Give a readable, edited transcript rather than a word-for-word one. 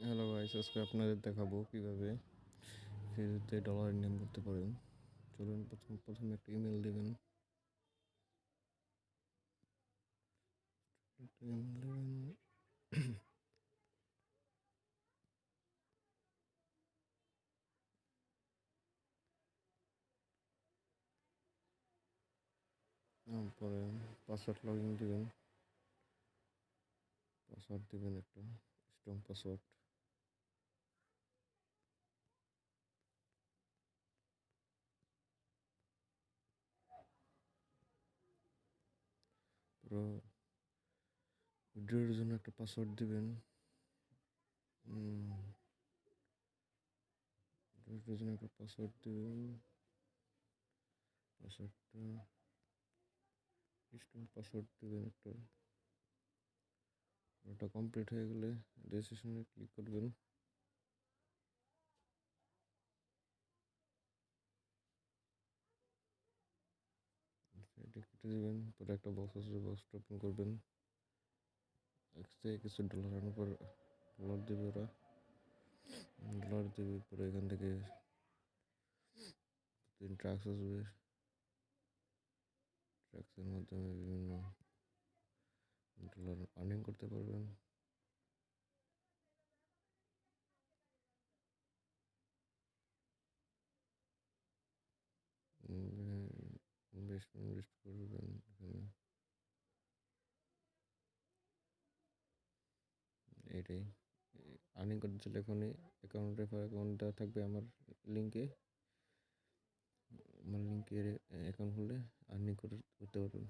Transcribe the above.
Hello guys, আজকে আপনাদের দেখাবো কিভাবে ফেসবুকে ডলার ইনকাম করতে পারেন। চলুন প্রথমে একটা ইমেল দিবেন। তারপরে পাসওয়ার্ড লগ ইন দিবেন। পাসওয়ার্ড দিবেন একটা স্ট্রং পাসওয়ার্ড। পুরো ভিডিওর জন্য একটা পাসওয়ার্ড দিবেন। ভিডিওর জন্য একটা পাসওয়ার্ড দিবেন। পাসওয়ার্ডটা স্ট্রং পাসওয়ার্ড দিবেন একটা। ওটা কমপ্লিট হয়ে গেলে রেজিস্ট্রেশনে ক্লিক করবেন। এটা কেটে দেবেন। পরে একটা বক্স আসবে, বক্সটা ওপেন করবেন। কিছু ডলার আনার পর ডলার দেবে ওরা। ডলার দেবে পরে এখান থেকে ট্রাক্স আসবে। ট্রাক্সের মাধ্যমে বিভিন্ন ডলার আর্নিং করতে পারবেন। ইনভেস্ট করবেন এখানে। এটাই আর্নিং করতে চাইলে এখনই অ্যাকাউন্ট দেওয়া থাকবে আমার লিঙ্কে। অ্যাকাউন্ট খুললে আর্নিং করতে পারবেন।